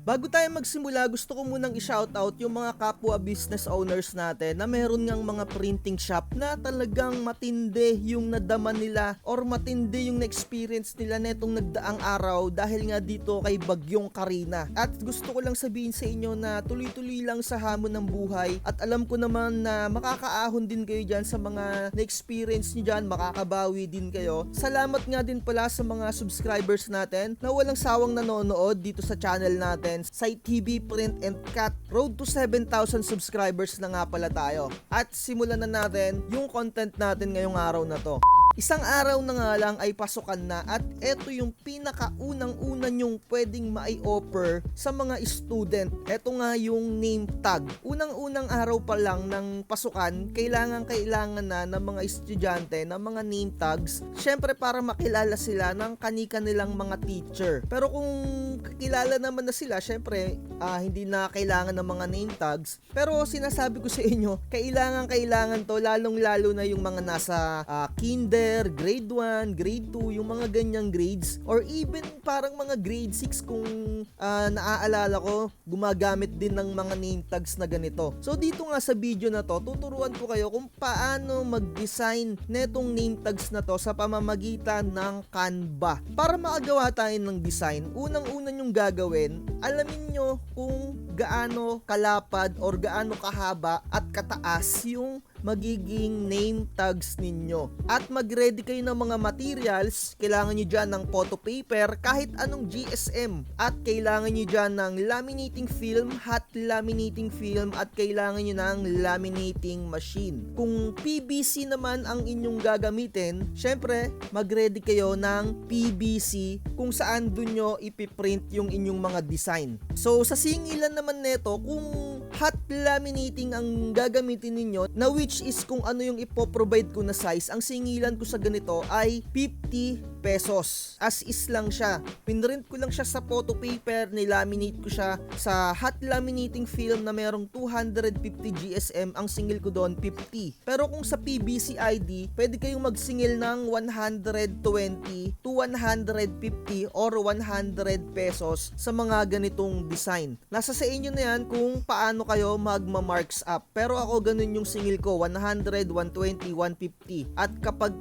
Bago tayo magsimula, gusto ko munang i-shoutout yung mga kapwa business owners natin na meron ngang mga printing shop na talagang matindi yung nadama nila or matindi yung na-experience nila netong nagdaang araw dahil nga dito kay Bagyong Karina. At gusto ko lang sabihin sa inyo na tuloy-tuloy lang sa hamon ng buhay at alam ko naman na makakaahon din kayo dyan sa mga na-experience nyo dyan, makakabawi din kayo. Salamat nga din pala sa mga subscribers natin na walang sawang nanonood dito sa channel natin, Site TV Print and Cut. Road to 7,000 subscribers na nga pala tayo. At simulan na natin yung content natin ngayong araw na to. Isang araw na nga lang ay pasukan na at eto yung pinakaunang-una nyong pwedeng mai-offer sa mga student. Eto nga yung name tag. Unang-unang araw pa lang ng pasukan, kailangan na ng mga estudyante ng mga name tags. Syempre para makilala sila ng kanika nilang mga teacher. Pero kung kilala naman na sila, syempre hindi na kailangan ng mga name tags. Pero sinasabi ko sa inyo, kailangan to lalong-lalo na yung mga nasa kinder, grade 1, grade 2, yung mga ganyang grades or even parang mga grade 6 kung naaalala ko, gumagamit din ng mga name tags na ganito. So dito nga sa video na to, tuturuan ko kayo kung paano mag-design netong name tags na to sa pamamagitan ng Canva. Para makagawa tayo ng design, unang-una nyong gagawin, alamin nyo kung gaano kalapad or gaano kahaba at kataas yung magiging name tags ninyo. At mag-ready kayo ng mga materials. Kailangan nyo dyan ng photo paper, kahit anong GSM. At kailangan nyo dyan ng laminating film, hot laminating film, at kailangan nyo ng laminating machine. Kung PVC naman ang inyong gagamitin, syempre, mag-ready kayo ng PVC kung saan dun nyo ipiprint yung inyong mga design. So, sa singilan naman neto, kung hot laminating ang gagamitin ninyo, na which is kung ano yung ipoprovide ko na size, ang singilan ko sa ganito ay 50 pesos. As is lang siya. Pinrint ko lang siya sa photo paper, nilaminate ko siya sa hot laminating film na merong 250 GSM, ang singil ko doon 50. Pero kung sa PVC ID, pwede kayong magsingil ng 120 to 150 or 100 pesos sa mga ganitong design. Nasa sa inyo na yan kung paano kayo magma-marks up. Pero ako ganun yung singil ko, 100, 120, 150. At kapag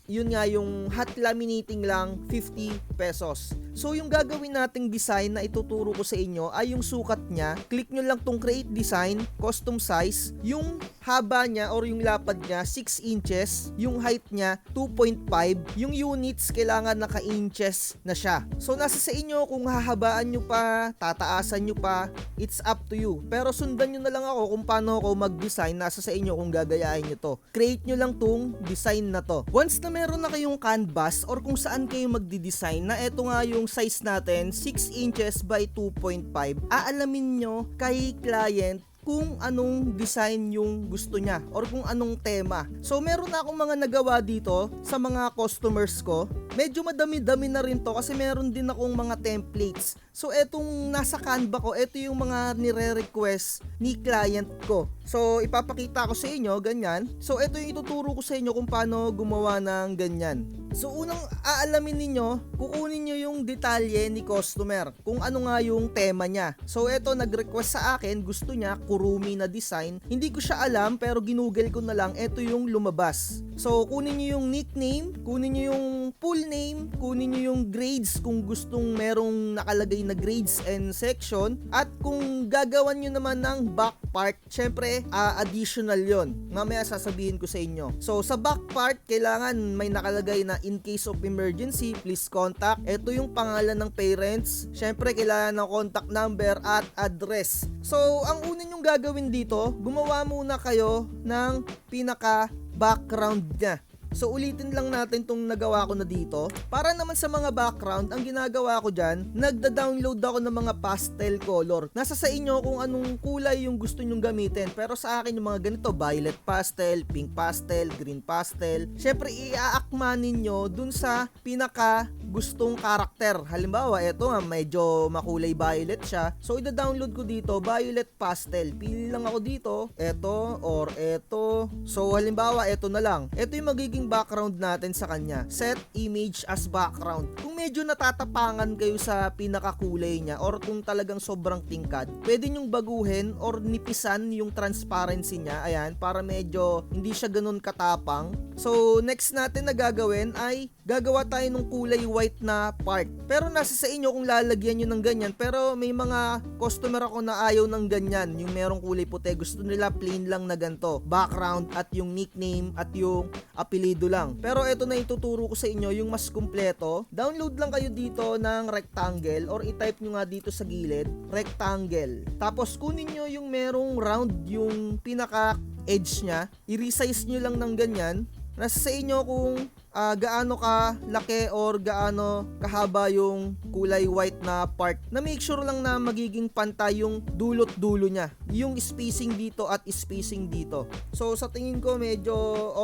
yun nga yung hot laminating lang, 50 pesos. So yung gagawin nating design na ituturo ko sa inyo ay yung sukat niya. Click nyo lang tong create design, custom size. Yung haba niya or yung lapad niya 6 inches, yung height niya 2.5, yung units kailangan naka-inches na siya. So nasa sa inyo kung hahabaan nyo pa, tataasan nyo pa, it's up to you. Pero sundan nyo na lang ako kung paano ako mag-design, nasa sa inyo kung gagayahin nyo to. Create nyo lang tong design na to. Once na meron na kayong canvas or kung saan kayo magdi-design, na eto nga yung size natin, 6 inches by 2.5, aalamin nyo kay client kung anong design yung gusto niya or kung anong tema. So meron na akong mga nagawa dito sa mga customers ko. Medyo madami-dami na rin to kasi meron din akong mga templates. So etong nasa Canva ko, eto yung mga nire-request ni client ko. So ipapakita ko sa inyo ganyan. So eto yung ituturo ko sa inyo kung paano gumawa ng ganyan. So unang aalamin ninyo, kukunin nyo yung detalye ni customer, kung ano nga yung tema niya. So eto nag-request sa akin, gusto niya kurumi na design. Hindi ko siya alam pero ginugel ko na lang, eto yung lumabas. So kunin nyo yung nickname, kunin nyo yung full name, kunin nyo yung grades kung gustong merong nakalagay na grades and section. At kung gagawan nyo naman ng back part, syempre additional yon. Mamaya sasabihin ko sa inyo. So sa back part, kailangan may nakalagay na in case of emergency, please contact. Ito yung pangalan ng parents. Syempre, kailangan ng contact number at address. So, ang una nyong gagawin dito, gumawa muna kayo ng pinaka-background niya. So ulitin lang natin tong nagawa ko na dito. Para naman sa mga background, ang ginagawa ko dyan, nagda-download ako ng mga pastel color. Nasa sa inyo kung anong kulay yung gusto nyong gamitin. Pero sa akin yung mga ganito, violet pastel, pink pastel, green pastel. Syempre iaakma ninyo dun sa pinaka gustong karakter. Halimbawa, eto nga medyo makulay violet siya. So ida-download ko dito, violet pastel. Pili lang ako dito, eto or eto. So halimbawa, eto na lang. Eto yung magiging magiging background natin sa kanya. Set image as background. Kung medyo natatapangan kayo sa pinakakulay niya or kung talagang sobrang tingkad, pwede nyong baguhin or nipisan yung transparency niya. Ayan, para medyo hindi siya ganun katapang. So, next natin na gagawin ay gagawa tayo ng kulay white na part. Pero nasa sa inyo kung lalagyan nyo ng ganyan. Pero may mga customer ako na ayaw ng ganyan. Yung merong kulay puti. Gusto nila plain lang na ganito. Background at yung nickname at yung apelido lang. Pero ito na ituturo ko sa inyo yung mas kumpleto. Download lang kayo dito ng rectangle or i-type nyo nga dito sa gilid, rectangle. Tapos kunin nyo yung merong round yung pinaka edge nya. I-resize nyo lang ng ganyan. Nasa sa inyo kung gaano ka laki or gaano kahaba yung kulay white na part, na make sure lang na magiging pantay yung dulot-dulo niya, yung spacing dito at spacing dito. So sa tingin ko medyo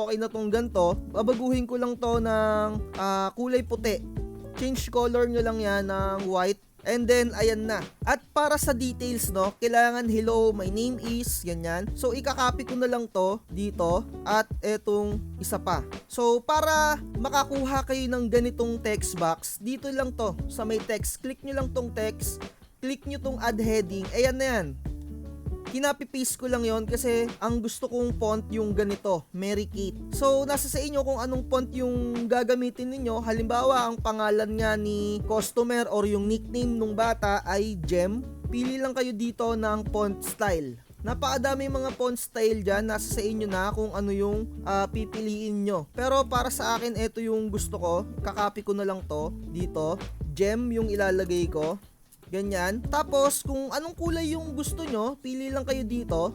okay na tong ganito. Babaguhin ko lang to ng kulay puti. Change color nyo lang yan ng white. And then, ayan na. At para sa details, no, kailangan hello, my name is, ganyan. So, ikakopy ko na lang to dito at etong isa pa. So, para makakuha kayo ng ganitong text box, dito lang to sa may text. Click nyo lang tong text. Click nyo tong add heading. Ayan na yan. Kinapi-paste ko lang yon kasi ang gusto kong font yung ganito, Mary Kate. So, nasa sa inyo kung anong font yung gagamitin ninyo. Halimbawa, ang pangalan nga ni customer or yung nickname nung bata ay Gem. Pili lang kayo dito ng font style. Napakadami mga font style dyan. Nasa sa inyo na kung ano yung pipiliin nyo. Pero para sa akin, ito yung gusto ko. Kakopy ko na lang to dito. Gem yung ilalagay ko. Ganyan. Tapos, kung anong kulay yung gusto nyo, pili lang kayo dito.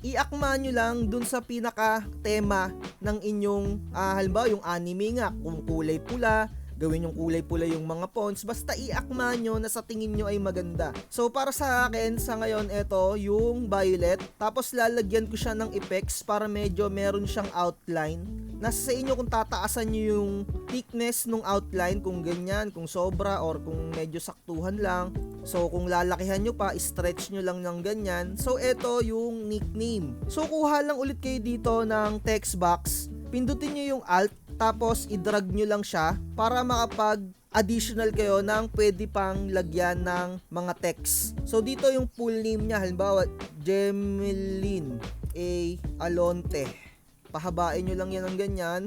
I-akma nyo lang dun sa pinaka-tema ng inyong, halimbawa, yung anime nga. Kung kulay pula, gawin yung kulay pula yung mga fonts. Basta i-akma nyo na sa tingin nyo ay maganda. So, para sa akin, sa ngayon, ito, yung violet. Tapos, lalagyan ko siya ng effects para medyo meron siyang outline. Nasa sa inyo kung tataasan nyo yung thickness ng outline, kung ganyan, kung sobra, or kung medyo saktuhan lang. So, kung lalakihan nyo pa, stretch nyo lang ng ganyan. So, ito yung nickname. So, kuha lang ulit kayo dito ng text box. Pindutin nyo yung alt, tapos i-drag nyo lang siya para makapag-additional kayo ng pwede pang lagyan ng mga text. So, dito yung full name niya. Halimbawa, Gemeline A. Alonte. Pahabain nyo lang yan ng ganyan.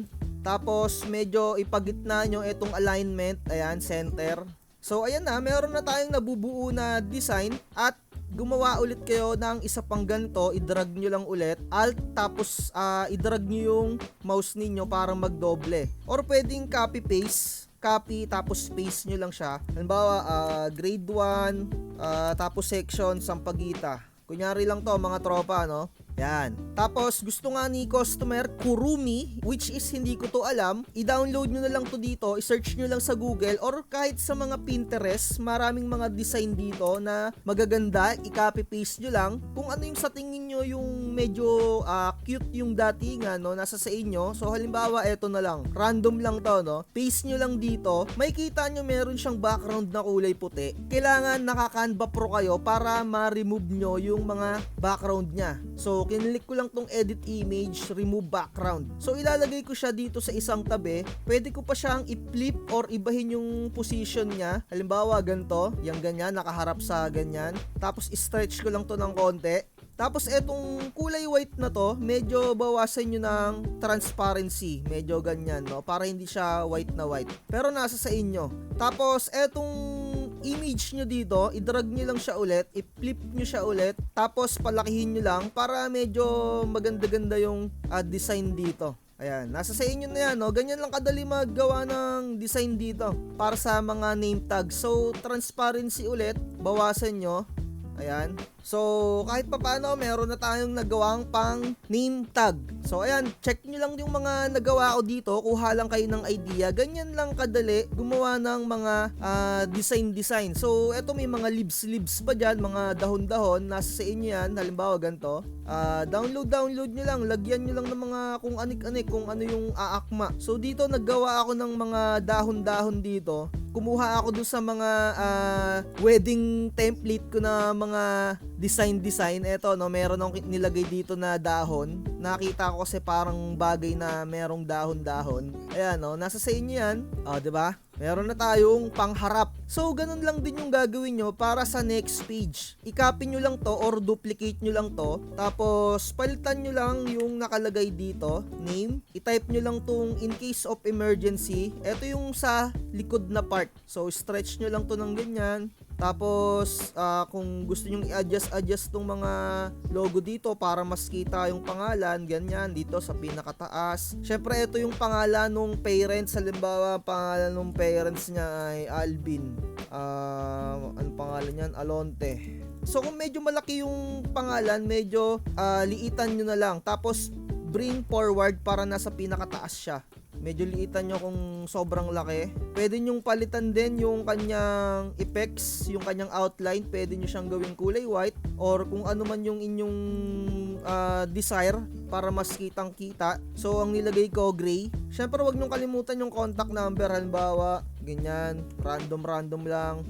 Tapos, medyo ipagitna nyo itong alignment. Ayan, center. So, ayan na. Meron na tayong nabubuo na design. At gumawa ulit kayo ng isa pang ganito. I-drag nyo lang ulit. Alt, tapos i-drag nyo yung mouse ninyo para magdoble. Or pwedeng copy-paste. Copy, tapos paste nyo lang siya. Halimbawa, grade 1, tapos section, Sampaguita. Kunyari lang to, mga tropa, no? Yan. Tapos, gusto nga ni customer, Kurumi, which is hindi ko to alam. I-download nyo na lang to dito, i-search nyo lang sa Google or kahit sa mga Pinterest, maraming mga design dito na magaganda, i-copy-paste nyo lang. Kung ano yung sa tingin nyo yung medyo cute yung datingan, no, nasa sa inyo. So, halimbawa, eto na lang. Random lang to, no? Paste nyo lang dito. May kita nyo meron siyang background na kulay puti. Kailangan naka-Canva Pro kayo para ma-remove nyo yung mga background nya. So, kinlik ko lang tong edit image, remove background. So, ilalagay ko siya dito sa isang tabi. Pwede ko pa siyang i-flip or ibahin yung position niya. Halimbawa, ganito. Yung ganyan, nakaharap sa ganyan. Tapos, stretch ko lang to ng konti. Tapos, etong kulay white na to, medyo bawasan nyo ng transparency. Medyo ganyan, no? Para hindi siya white na white. Pero nasa sa inyo. Tapos, etong image nyo dito, i-drag nyo lang siya ulit, i-flip nyo siya ulit, tapos palakihin nyo lang para medyo maganda-ganda yung design dito. Ayan, nasa sa inyo na yan, no? Ganyan lang kadali maggawa ng design dito para sa mga name tag. So, transparency ulit, bawasan nyo. Ayan. So, kahit pa paano, meron na tayong nagawang pang name tag. So, ayan, check nyo lang yung mga nagawa ko dito. Kuha lang kayo ng idea. Ganyan lang kadali gumawa ng mga design. So, eto may mga leaves pa dyan, mga dahon-dahon. Nasa sa inyo yan. Halimbawa, ganito. Download nyo lang. Lagyan nyo lang ng mga kung anik-anik, kung ano yung aakma. So, dito naggawa ako ng mga dahon-dahon dito. kumuha ako dun sa mga wedding template ko na mga design. Eto, no, meron akong nilagay dito na dahon. Nakita ko kasi parang bagay na merong dahon-dahon. Ayan, no, nasa sa inyo yan. O, diba? Meron na tayong pangharap. So, ganun lang din yung gagawin nyo para sa next page. I-copy nyo lang to or duplicate nyo lang to. Tapos, palitan nyo lang yung nakalagay dito, name. I-type nyo lang tong in case of emergency. Ito yung sa likod na part. So, stretch nyo lang to ng ganyan. Tapos, kung gusto nyo i-adjust tong mga logo dito para mas kita yung pangalan, ganyan, dito sa pinakataas. Syempre, ito yung pangalan ng parents. Halimbawa, pangalan ng parents niya ay Alvin. Ano pangalan niyan? Alonte. So, kung medyo malaki yung pangalan, medyo liitan nyo na lang. Tapos, bring forward para nasa pinakataas siya. Medyo liitan nyo kung sobrang laki. Pwede nyong palitan din yung kanyang effects, yung kanyang outline. Pwede nyo siyang gawing kulay white or kung ano man yung inyong desire para mas kitang kita. So, ang nilagay ko, gray. Syempre, wag nyong kalimutan yung contact number. Halimbawa, ganyan, random lang.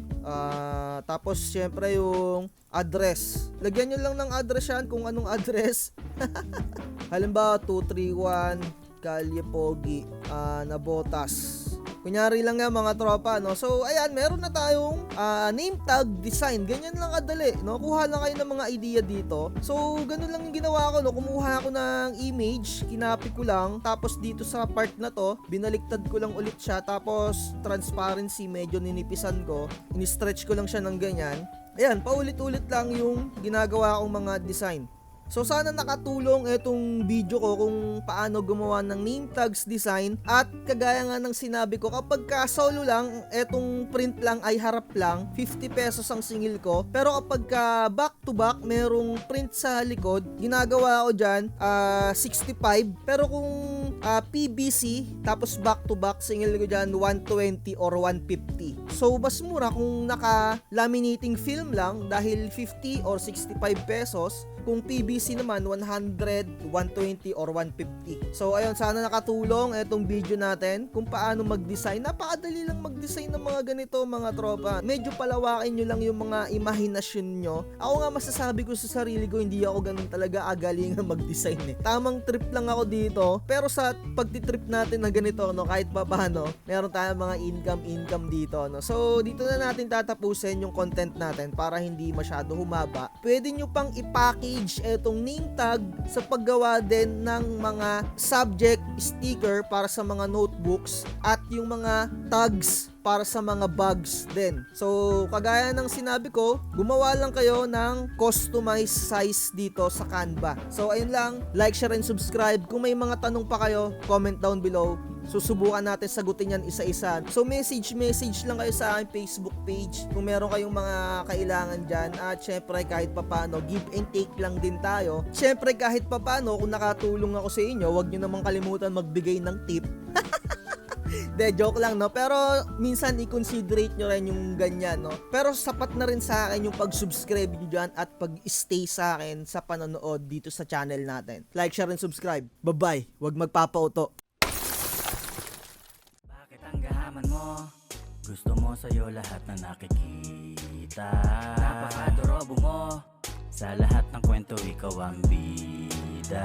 Tapos, syempre, yung address. Lagyan nyo lang ng address yan kung anong address. Halimbawa, 231 Kalye Pogi, Nabotas. Kunyari lang nga mga tropa, no? So, ayan, meron na tayong name tag design. Ganyan lang kadali, no? Kuha lang kayo ng mga idea dito. So, ganun lang yung ginawa ko, no? Kumuha ako ng image, kinapi ko lang, tapos dito sa part na to, binaliktad ko lang ulit siya, tapos transparency, medyo ninipisan ko. Ini-stretch ko lang siya ng ganyan. Ayan, paulit-ulit lang yung ginagawa kong mga design. So sana nakatulong itong video ko kung paano gumawa ng name tags design at kagaya nga ng sinabi ko kapag ka solo lang, etong print lang ay harap lang, 50 pesos ang singil ko. Pero kapag ka back to back, merong print sa likod, ginagawa ko dyan 65. Pero kung PVC tapos back to back, singil ko dyan 120 or 150. So mas mura kung naka laminating film lang dahil 50 or 65 pesos. Kung PVC naman, 100, 120, or 150. So, ayun, sana nakatulong itong video natin kung paano mag-design. Napakadali lang mag-design ng mga ganito, mga tropa. Medyo palawakin nyo lang yung mga imahinasyon nyo. Ako nga masasabi ko sa sarili ko, hindi ako ganun talaga agalingan mag-design eh. Tamang trip lang ako dito. Pero sa pagtitrip natin na ganito, no, kahit pa paano, meron tayong mga income dito. No? So, dito na natin tatapusin yung content natin para hindi masyado humaba. Pwede nyo pang i-package etong name tag sa paggawa din ng mga subject sticker para sa mga notebooks at yung mga tags para sa mga bags din. So, kagaya ng sinabi ko, gumawa lang kayo ng customized size dito sa Canva. So, ayun lang. Like, share, and subscribe. Kung may mga tanong pa kayo, comment down below. Susubukan natin sagutin yan isa-isa. So, message lang kayo sa aking Facebook page kung meron kayong mga kailangan dyan. At syempre, kahit papano, give and take lang din tayo. Syempre, kahit papano, kung nakatulong ako sa inyo, huwag nyo namang kalimutan magbigay ng tip. De, joke lang, no? Pero minsan i-considerate nyo rin yung ganyan, no? Pero sapat na rin sa akin yung pag-subscribe nyo dyan at pag-stay sa akin sa panonood dito sa channel natin. Like, share, and subscribe. Bye-bye. Huwag magpapauto. Bakit ang gahaman mo? Gusto mo sa'yo lahat na nakikita. Napakadorobo mo. Sa lahat ng kwento ikaw ang bida.